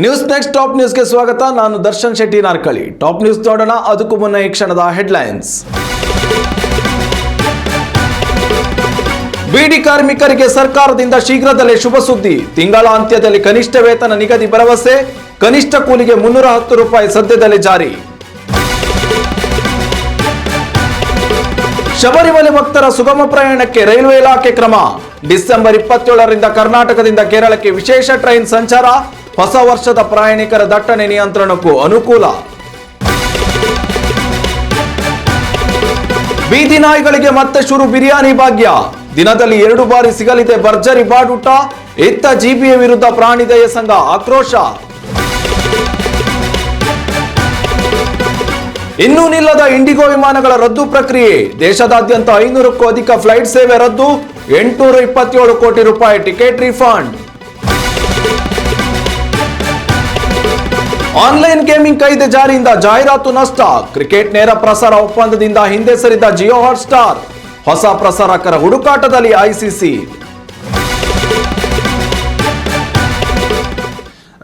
News next top ನ್ಯೂಸ್ಗೆ ಸ್ವಾಗತ. ನಾನು ದರ್ಶನ್ ಶೆಟ್ಟಿ ನಾರ್ಕಳಿ. ಟಾಪ್ ನ್ಯೂಸ್ ನೋಡೋಣ. ಅದಕ್ಕೂ ಮುನ್ನ ಈ ಕ್ಷಣದ ಹೆಡ್ಲೈನ್ಸ್. ಬಿಡಿ ಕಾರ್ಮಿಕರಿಗೆ ಸರ್ಕಾರದಿಂದ ಶೀಘ್ರದಲ್ಲೇ ಶುಭ ಸುದ್ದಿ. ತಿಂಗಳ ಅಂತ್ಯದಲ್ಲಿ ಕನಿಷ್ಠ ವೇತನ ನಿಗದಿ ಭರವಸೆ. ಕನಿಷ್ಠ ಕೂಲಿಗೆ 310 ರೂಪಾಯಿ ಸದ್ಯದಲ್ಲೇ ಜಾರಿ. ಶಬರಿಮಲೆ ಭಕ್ತರ ಸುಗಮ ಪ್ರಯಾಣಕ್ಕೆ ರೈಲ್ವೆ ಇಲಾಖೆ ಕ್ರಮ. ಡಿಸೆಂಬರ್ 27ರಿಂದ ಕರ್ನಾಟಕದಿಂದ ಕೇರಳಕ್ಕೆ ವಿಶೇಷ ಟ್ರೈನ್ ಸಂಚಾರ. ಹೊಸ ವರ್ಷದ ಪ್ರಯಾಣಿಕರ ದಟ್ಟಣೆ ನಿಯಂತ್ರಣಕ್ಕೂ ಅನುಕೂಲ. ಬೀದಿ ನಾಯಿಗಳಿಗೆ ಮತ್ತೆ ಶುರು ಬಿರಿಯಾನಿ ಭಾಗ್ಯ. ದಿನದಲ್ಲಿ 2 ಬಾರಿ ಸಿಗಲಿದೆ ಭರ್ಜರಿ ಬಾಡೂಟ. ಇತ್ತ ಜಿಬಿಎ ವಿರುದ್ಧ ಪ್ರಾಣಿದಯ ಸಂಘ ಆಕ್ರೋಶ. ಇನ್ನೂ ನಿಲ್ಲದ ಇಂಡಿಗೋ ವಿಮಾನಗಳ ರದ್ದು ಪ್ರಕ್ರಿಯೆ. ದೇಶದಾದ್ಯಂತ 500ಕ್ಕೂ ಅಧಿಕ ಫ್ಲೈಟ್ ಸೇವೆ ರದ್ದು. 827 ಕೋಟಿ ರೂಪಾಯಿ ಟಿಕೆಟ್ ರೀಫಂಡ್. ಆನ್ಲೈನ್ ಗೇಮಿಂಗ್ ಕಾಯ್ದೆ ಜಾರಿಯಿಂದ ಜಾಹೀರಾತು ನಷ್ಟ. ಕ್ರಿಕೆಟ್ ನೇರ ಪ್ರಸಾರ ಒಪ್ಪಂದದಿಂದ ಹಿಂದೆ ಸರಿದ ಜಿಯೋ ಹಾಟ್ಸ್ಟಾರ್. ಹೊಸ ಪ್ರಸಾರಕರ ಹುಡುಕಾಟದಲ್ಲಿ ಐಸಿಸಿ.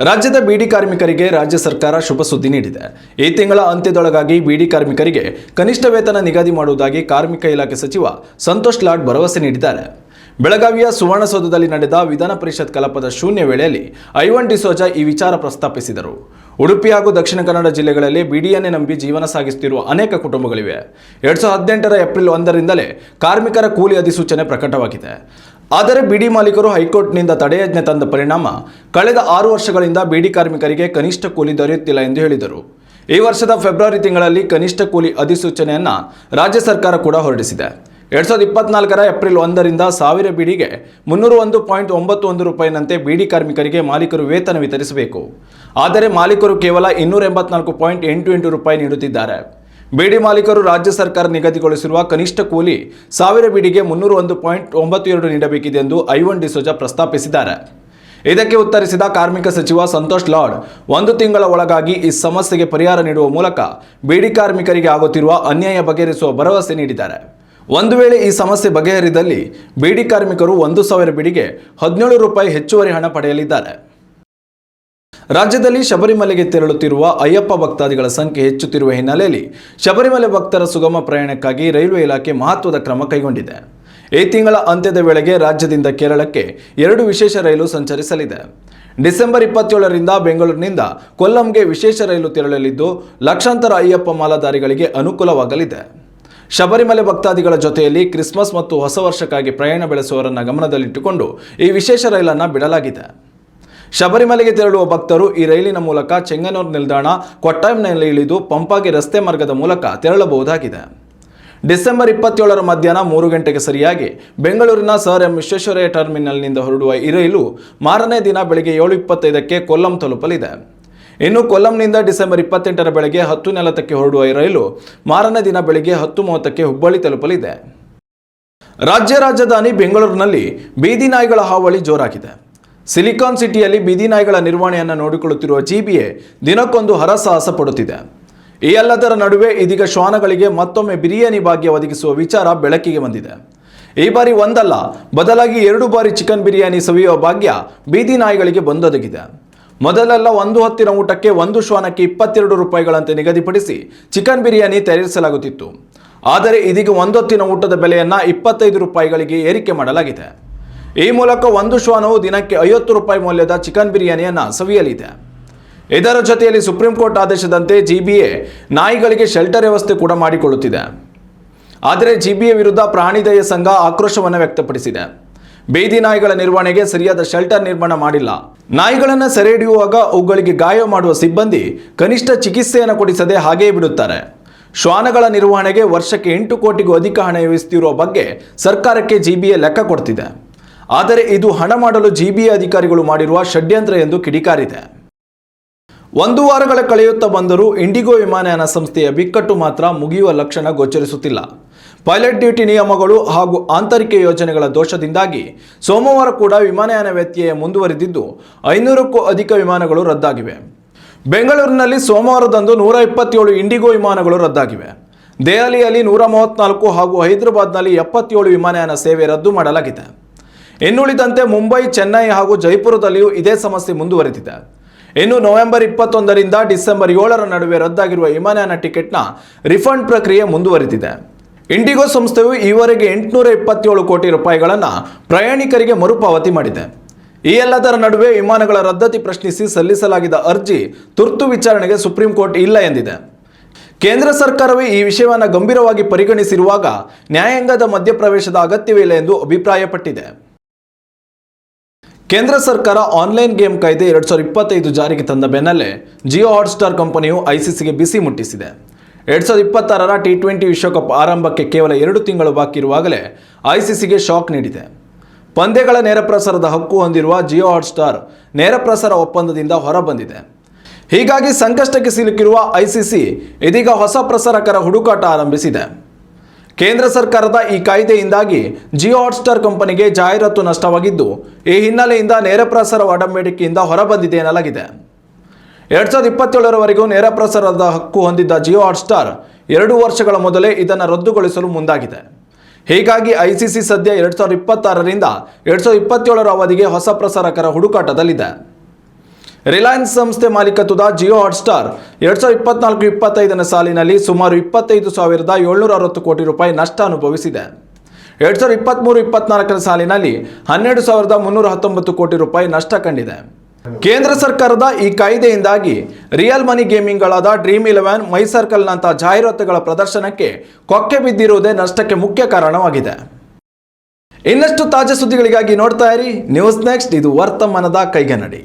ರಾಜ್ಯದ ಬೀಡಿ ಕಾರ್ಮಿಕರಿಗೆ ರಾಜ್ಯ ಸರ್ಕಾರ ಶುಭ ಸುದ್ದಿ ನೀಡಿದೆ. ಈ ತಿಂಗಳ ಅಂತ್ಯದೊಳಗಾಗಿ ಬೀಡಿ ಕಾರ್ಮಿಕರಿಗೆ ಕನಿಷ್ಠ ವೇತನ ನಿಗದಿ ಮಾಡುವುದಾಗಿ ಕಾರ್ಮಿಕ ಇಲಾಖೆ ಸಚಿವ ಸಂತೋಷ್ ಲಾಡ್ ಭರವಸೆ ನೀಡಿದ್ದಾರೆ. ಬೆಳಗಾವಿಯ ಸುವರ್ಣಸೌಧದಲ್ಲಿ ನಡೆದ ವಿಧಾನ ಪರಿಷತ್ ಕಲಾಪದ ಶೂನ್ಯ ವೇಳೆಯಲ್ಲಿ ಐವನ್ ಡಿಸೋಜಾ ಈ ವಿಚಾರ ಪ್ರಸ್ತಾಪಿಸಿದರು. ಉಡುಪಿ ಹಾಗೂ ದಕ್ಷಿಣ ಕನ್ನಡ ಜಿಲ್ಲೆಗಳಲ್ಲಿ ಬೀಡಿಯನ್ನೇ ನಂಬಿ ಜೀವನ ಸಾಗಿಸುತ್ತಿರುವ ಅನೇಕ ಕುಟುಂಬಗಳಿವೆ. 2018ರ ಏಪ್ರಿಲ್ 1ರಿಂದಲೇ ಕಾರ್ಮಿಕರ ಕೂಲಿ ಅಧಿಸೂಚನೆ ಪ್ರಕಟವಾಗಿದೆ. ಆದರೆ ಬೀಡಿ ಮಾಲೀಕರು ಹೈಕೋರ್ಟ್ನಿಂದ ತಡೆಯಾಜ್ಞೆ ತಂದ ಪರಿಣಾಮ ಕಳೆದ 6 ವರ್ಷಗಳಿಂದ ಬೀಡಿ ಕಾರ್ಮಿಕರಿಗೆ ಕನಿಷ್ಠ ಕೂಲಿ ದೊರೆಯುತ್ತಿಲ್ಲ ಎಂದು ಹೇಳಿದರು. ಈ ವರ್ಷದ ಫೆಬ್ರವರಿ ತಿಂಗಳಲ್ಲಿ ಕನಿಷ್ಠ ಕೂಲಿ ಅಧಿಸೂಚನೆಯನ್ನು ರಾಜ್ಯ ಸರ್ಕಾರ ಕೂಡ ಹೊರಡಿಸಿದೆ. 2024ರ ಏಪ್ರಿಲ್ 1ರಿಂದ 1000 ಬೀಡಿಗೆ 301.91 ರೂಪಾಯಿನಂತೆ ಬೀಡಿ ಕಾರ್ಮಿಕರಿಗೆ ಮಾಲೀಕರು ವೇತನ ವಿತರಿಸಬೇಕು. ಆದರೆ ಮಾಲೀಕರು ಕೇವಲ 284.88 ರೂಪಾಯಿ ನೀಡುತ್ತಿದ್ದಾರೆ. ಬೀಡಿ ಮಾಲೀಕರು ರಾಜ್ಯ ಸರ್ಕಾರ ನಿಗದಿಗೊಳಿಸಿರುವ ಕನಿಷ್ಠ ಕೂಲಿ 1000 ಬೀಡಿಗೆ 301.92 ನೀಡಬೇಕಿದೆ ಎಂದು ಐವನ್ ಡಿಸೋಜಾ ಪ್ರಸ್ತಾಪಿಸಿದ್ದಾರೆ. ಇದಕ್ಕೆ ಉತ್ತರಿಸಿದ ಕಾರ್ಮಿಕ ಸಚಿವ ಸಂತೋಷ್ ಲಾಡ್ 1 ತಿಂಗಳ ಒಳಗಾಗಿ ಈ ಸಮಸ್ಯೆಗೆ ಪರಿಹಾರ ನೀಡುವ ಮೂಲಕ ಬೀಡಿ ಕಾರ್ಮಿಕರಿಗೆ ಆಗುತ್ತಿರುವ ಅನ್ಯಾಯ ಬಗೆಹರಿಸುವ ಭರವಸೆ ನೀಡಿದ್ದಾರೆ. ಒಂದು ವೇಳೆ ಈ ಸಮಸ್ಯೆ ಬಗೆಹರಿದಲ್ಲಿ ಬೀಡಿ ಕಾರ್ಮಿಕರು 1000 ಬೀಡಿಗೆ 17 ರೂಪಾಯಿ ಹೆಚ್ಚುವರಿ ಹಣ ಪಡೆಯಲಿದ್ದಾರೆ. ರಾಜ್ಯದಲ್ಲಿ ಶಬರಿಮಲೆಗೆ ತೆರಳುತ್ತಿರುವ ಅಯ್ಯಪ್ಪ ಭಕ್ತಾದಿಗಳ ಸಂಖ್ಯೆ ಹೆಚ್ಚುತ್ತಿರುವ ಹಿನ್ನೆಲೆಯಲ್ಲಿ ಶಬರಿಮಲೆ ಭಕ್ತರ ಸುಗಮ ಪ್ರಯಾಣಕ್ಕಾಗಿ ರೈಲ್ವೆ ಇಲಾಖೆ ಮಹತ್ವದ ಕ್ರಮ ಕೈಗೊಂಡಿದೆ. ಈ ತಿಂಗಳ ಅಂತ್ಯದ ವೇಳೆಗೆ ರಾಜ್ಯದಿಂದ ಕೇರಳಕ್ಕೆ 2 ವಿಶೇಷ ರೈಲು ಸಂಚರಿಸಲಿದೆ. ಡಿಸೆಂಬರ್ 27ರಿಂದ ಬೆಂಗಳೂರಿನಿಂದ ಕೊಲ್ಲಂಗೆ ವಿಶೇಷ ರೈಲು ತೆರಳಲಿದ್ದು ಲಕ್ಷಾಂತರ ಅಯ್ಯಪ್ಪ ಮಾಲಾಧಾರಿಗಳಿಗೆ ಅನುಕೂಲವಾಗಲಿದೆ. ಶಬರಿಮಲೆ ಭಕ್ತಾದಿಗಳ ಜೊತೆಯಲ್ಲಿ ಕ್ರಿಸ್ಮಸ್ ಮತ್ತು ಹೊಸ ವರ್ಷಕ್ಕಾಗಿ ಪ್ರಯಾಣ ಬೆಳೆಸುವವರನ್ನು ಗಮನದಲ್ಲಿಟ್ಟುಕೊಂಡು ಈ ವಿಶೇಷ ರೈಲನ್ನು ಬಿಡಲಾಗಿದೆ. ಶಬರಿಮಲೆಗೆ ತೆರಳುವ ಭಕ್ತರು ಈ ರೈಲಿನ ಮೂಲಕ ಚೆಂಗನೂರು ನಿಲ್ದಾಣ, ಕೊಟ್ಟಾಯಂನಲ್ಲಿ ಇಳಿದು ಪಂಪಾಗೆ ರಸ್ತೆ ಮಾರ್ಗದ ಮೂಲಕ ತೆರಳಬಹುದಾಗಿದೆ. ಡಿಸೆಂಬರ್ 27ರ ಮಧ್ಯಾಹ್ನ 3 ಗಂಟೆಗೆ ಸರಿಯಾಗಿ ಬೆಂಗಳೂರಿನ ಸರ್ ಎಂ ವಿಶ್ವೇಶ್ವರಯ್ಯ ಟರ್ಮಿನಲ್ನಿಂದ ಹೊರಡುವ ಈ ರೈಲು ಮಾರನೇ ದಿನ ಬೆಳಗ್ಗೆ 7:25ಕ್ಕೆ ಕೊಲ್ಲಂ ತಲುಪಲಿದೆ. ಇನ್ನು ಕೊಲ್ಲಂನಿಂದ ಡಿಸೆಂಬರ್ 28ರ ಬೆಳಗ್ಗೆ 10:40ಕ್ಕೆ ಹೊರಡುವ ಈ ರೈಲು ಮಾರನೇ ದಿನ ಬೆಳಗ್ಗೆ 10:30ಕ್ಕೆ ಹುಬ್ಬಳ್ಳಿ ತಲುಪಲಿದೆ. ರಾಜ್ಯ ರಾಜಧಾನಿ ಬೆಂಗಳೂರಿನಲ್ಲಿ ಬೀದಿ ನಾಯಿಗಳ ಹಾವಳಿ ಜೋರಾಗಿದೆ. ಸಿಲಿಕಾನ್ ಸಿಟಿಯಲ್ಲಿ ಬೀದಿ ನಾಯಿಗಳ ನಿರ್ವಹಣೆಯನ್ನು ನೋಡಿಕೊಳ್ಳುತ್ತಿರುವ ಜಿಬಿಎ ದಿನಕ್ಕೊಂದು ಹರಸಾಹಸ ಪಡುತ್ತಿದೆ. ಈ ಎಲ್ಲದರ ನಡುವೆ ಇದೀಗ ಶ್ವಾನಗಳಿಗೆ ಮತ್ತೊಮ್ಮೆ ಬಿರಿಯಾನಿ ಭಾಗ್ಯ ಒದಗಿಸುವ ವಿಚಾರ ಬೆಳಕಿಗೆ ಬಂದಿದೆ. ಈ ಬಾರಿ ಒಂದಲ್ಲ ಬದಲಾಗಿ 2 ಬಾರಿ ಚಿಕನ್ ಬಿರಿಯಾನಿ ಸವಿಯುವ ಭಾಗ್ಯ ಬೀದಿ ನಾಯಿಗಳಿಗೆ ಬಂದೊದಗಿದೆ. ಮೊದಲೆಲ್ಲ ಒಂದು ಹೊತ್ತಿನ ಊಟಕ್ಕೆ ಒಂದು ಶ್ವಾನಕ್ಕೆ 22 ರೂಪಾಯಿಗಳಂತೆ ನಿಗದಿಪಡಿಸಿ ಚಿಕನ್ ಬಿರಿಯಾನಿ ತಯಾರಿಸಲಾಗುತ್ತಿತ್ತು. ಆದರೆ ಇದೀಗ ಒಂದೊತ್ತಿನ ಊಟದ ಬೆಲೆಯನ್ನು 25 ರೂಪಾಯಿಗಳಿಗೆ ಏರಿಕೆ ಮಾಡಲಾಗಿದೆ. ಈ ಮೂಲಕ ಒಂದು ಶ್ವಾನವು ದಿನಕ್ಕೆ 50 ರೂಪಾಯಿ ಮೌಲ್ಯದ ಚಿಕನ್ ಬಿರಿಯಾನಿಯನ್ನು ಸವಿಯಲಿದೆ. ಇದರ ಜೊತೆಯಲ್ಲಿ ಸುಪ್ರೀಂ ಕೋರ್ಟ್ ಆದೇಶದಂತೆ ಜಿಬಿಎ ನಾಯಿಗಳಿಗೆ ಶೆಲ್ಟರ್ ವ್ಯವಸ್ಥೆ ಕೂಡ ಮಾಡಿಕೊಳ್ಳುತ್ತಿದೆ. ಆದರೆ ಜಿಬಿಎ ವಿರುದ್ಧ ಪ್ರಾಣಿದಯ ಸಂಘ ಆಕ್ರೋಶವನ್ನು ವ್ಯಕ್ತಪಡಿಸಿದೆ. ಬೀದಿ ನಾಯಿಗಳ ನಿರ್ವಹಣೆಗೆ ಸರಿಯಾದ ಶೆಲ್ಟರ್ ನಿರ್ಮಾಣ ಮಾಡಿಲ್ಲ. ನಾಯಿಗಳನ್ನು ಸೆರೆ ಹಿಡಿಯುವಾಗ ಅವುಗಳಿಗೆ ಗಾಯ ಮಾಡುವ ಸಿಬ್ಬಂದಿ ಕನಿಷ್ಠ ಚಿಕಿತ್ಸೆಯನ್ನು ಕೊಡಿಸದೆ ಹಾಗೆಯೇ ಬಿಡುತ್ತಾರೆ. ಶ್ವಾನಗಳ ನಿರ್ವಹಣೆಗೆ ವರ್ಷಕ್ಕೆ 8 ಕೋಟಿಗೂ ಅಧಿಕ ಹಣ ವ್ಯಯಿಸುತ್ತಿರುವ ಬಗ್ಗೆ ಸರ್ಕಾರಕ್ಕೆ ಜಿಬಿಎ ಲೆಕ್ಕ ಕೊಡ್ತಿದೆ. ಆದರೆ ಇದು ಹಣ ಮಾಡಲು ಜಿಬಿಎ ಅಧಿಕಾರಿಗಳು ಮಾಡಿರುವ ಷಡ್ಯಂತ್ರ ಎಂದು ಕಿಡಿಕಾರಿದೆ. 1 ವಾರಗಳ ಕಳೆಯುತ್ತಾ ಬಂದರೂ ಇಂಡಿಗೋ ವಿಮಾನಯಾನ ಸಂಸ್ಥೆಯ ಬಿಕ್ಕಟ್ಟು ಮಾತ್ರ ಮುಗಿಯುವ ಲಕ್ಷಣ ಗೋಚರಿಸುತ್ತಿಲ್ಲ. ಪೈಲಟ್ ಡ್ಯೂಟಿ ನಿಯಮಗಳು ಹಾಗೂ ಆಂತರಿಕ ಯೋಜನೆಗಳ ದೋಷದಿಂದಾಗಿ ಸೋಮವಾರ ಕೂಡ ವಿಮಾನಯಾನ ವ್ಯತ್ಯಯ ಮುಂದುವರಿದಿದ್ದು 500ಕ್ಕೂ ಅಧಿಕ ವಿಮಾನಗಳು ರದ್ದಾಗಿವೆ. ಬೆಂಗಳೂರಿನಲ್ಲಿ ಸೋಮವಾರದಂದು 127 ಇಂಡಿಗೋ ವಿಮಾನಗಳು ರದ್ದಾಗಿವೆ. ದೆಹಲಿಯಲ್ಲಿ 134 ಹಾಗೂ ಹೈದರಾಬಾದ್ನಲ್ಲಿ 77 ವಿಮಾನಯಾನ ಸೇವೆ ರದ್ದು ಮಾಡಲಾಗಿದೆ. ಇನ್ನುಳಿದಂತೆ ಮುಂಬೈ, ಚೆನ್ನೈ ಹಾಗೂ ಜೈಪುರದಲ್ಲಿಯೂ ಇದೇ ಸಮಸ್ಯೆ ಮುಂದುವರೆದಿದೆ. ಇನ್ನು ನವೆಂಬರ್ 21ರಿಂದ ಡಿಸೆಂಬರ್ 7ರ ನಡುವೆ ರದ್ದಾಗಿರುವ ವಿಮಾನಯಾನ ಟಿಕೆಟ್ನ ರಿಫಂಡ್ ಪ್ರಕ್ರಿಯೆ ಮುಂದುವರಿದಿದೆ. ಇಂಡಿಗೋ ಸಂಸ್ಥೆಯು ಈವರೆಗೆ 827 ಕೋಟಿ ರೂಪಾಯಿಗಳನ್ನು ಪ್ರಯಾಣಿಕರಿಗೆ ಮರುಪಾವತಿ ಮಾಡಿದೆ. ಈ ಎಲ್ಲದರ ನಡುವೆ ವಿಮಾನಗಳ ರದ್ದತಿ ಪ್ರಶ್ನಿಸಿ ಸಲ್ಲಿಸಲಾಗಿದ್ದ ಅರ್ಜಿ ತುರ್ತು ವಿಚಾರಣೆಗೆ ಸುಪ್ರೀಂ ಕೋರ್ಟ್ ಇಲ್ಲ ಎಂದಿದೆ. ಕೇಂದ್ರ ಸರ್ಕಾರವೇ ಈ ವಿಷಯವನ್ನು ಗಂಭೀರವಾಗಿ ಪರಿಗಣಿಸಿರುವಾಗ ನ್ಯಾಯಾಂಗದ ಮಧ್ಯಪ್ರವೇಶದ ಅಗತ್ಯವಿಲ್ಲ ಎಂದು ಅಭಿಪ್ರಾಯಪಟ್ಟಿದೆ. ಕೇಂದ್ರ ಸರ್ಕಾರ ಆನ್ಲೈನ್ ಗೇಮ್ ಕಾಯ್ದೆ 2025 ಜಾರಿಗೆ ತಂದ ಬೆನ್ನಲ್ಲೇ ಜಿಯೋ ಹಾಟ್ಸ್ಟಾರ್ ಕಂಪನಿಯು ಐಸಿಸಿಗೆ ಬಿಸಿ ಮುಟ್ಟಿಸಿದೆ. 2026ರ T20 ವಿಶ್ವಕಪ್ ಆರಂಭಕ್ಕೆ ಕೇವಲ 2 ತಿಂಗಳು ಬಾಕಿ ಇರುವಾಗಲೇ ಐಸಿಸಿಗೆ ಶಾಕ್ ನೀಡಿದೆ. ಪಂದ್ಯಗಳ ನೇರ ಪ್ರಸಾರದ ಹಕ್ಕು ಹೊಂದಿರುವ ಜಿಯೋ ಹಾಟ್ಸ್ಟಾರ್ ನೇರ ಪ್ರಸಾರ ಒಪ್ಪಂದದಿಂದ ಹೊರಬಂದಿದೆ. ಹೀಗಾಗಿ ಸಂಕಷ್ಟಕ್ಕೆ ಸಿಲುಕಿರುವ ಐಸಿಸಿ ಇದೀಗ ಹೊಸ ಪ್ರಸಾರಕರ ಹುಡುಕಾಟ ಆರಂಭಿಸಿದೆ. ಕೇಂದ್ರ ಸರ್ಕಾರದ ಈ ಕಾಯ್ದೆಯಿಂದಾಗಿ ಜಿಯೋ ಹಾಟ್ಸ್ಟಾರ್ ಕಂಪನಿಗೆ ಜಾಹೀರಾತು ನಷ್ಟವಾಗಿದ್ದು, ಈ ಹಿನ್ನೆಲೆಯಿಂದ ನೇರ ಪ್ರಸಾರ ಒಡಂಬಡಿಕೆಯಿಂದ ಹೊರಬಂದಿದೆ ಎನ್ನಲಾಗಿದೆ. 2027ರವರೆಗೂ ನೇರ ಪ್ರಸಾರದ ಹಕ್ಕು ಹೊಂದಿದ್ದ ಜಿಯೋ ಹಾಟ್ಸ್ಟಾರ್ 2 ವರ್ಷಗಳ ಮೊದಲೇ ಇದನ್ನು ರದ್ದುಗೊಳಿಸಲು ಮುಂದಾಗಿದೆ. ಹೀಗಾಗಿ ಐಸಿಸಿ ಸದ್ಯ 2026ರಿಂದ 2027ರ ಅವಧಿಗೆ ಹೊಸ ಪ್ರಸಾರಕರ ಹುಡುಕಾಟದಲ್ಲಿದೆ. ರಿಲಯನ್ಸ್ ಸಂಸ್ಥೆ ಮಾಲೀಕತ್ವದ ಜಿಯೋ ಹಾಟ್ಸ್ಟಾರ್ 2024-25ನೇ ಸಾಲಿನಲ್ಲಿ ಸುಮಾರು 25,760 ಕೋಟಿ ರೂಪಾಯಿ ನಷ್ಟ ಅನುಭವಿಸಿದೆ. 2023-24ರ ಸಾಲಿನಲ್ಲಿ 12,319 ಕೋಟಿ ರೂಪಾಯಿ ನಷ್ಟ ಕಂಡಿದೆ. ಕೇಂದ್ರ ಸರ್ಕಾರದ ಈ ಕಾಯ್ದೆಯಿಂದಾಗಿ ರಿಯಲ್ ಮನಿ ಗೇಮಿಂಗ್ಗಳಾದ ಡ್ರೀಮ್11, ಮೈ ಸರ್ಕಲ್ನಂತಹ ಜಾಹೀರಾತುಗಳ ಪ್ರದರ್ಶನಕ್ಕೆ ಕೊಕ್ಕೆ ಬಿದ್ದಿರುವುದೇ ನಷ್ಟಕ್ಕೆ ಮುಖ್ಯ ಕಾರಣವಾಗಿದೆ. ಇನ್ನಷ್ಟು ತಾಜಾ ಸುದ್ದಿಗಳಿಗಾಗಿ ನೋಡ್ತಾ ಇರಿ ನ್ಯೂಸ್ ನೆಕ್ಸ್ಟ್. ಇದು ವರ್ತಮಾನದ ಕೈಗನ್ನಡಿ.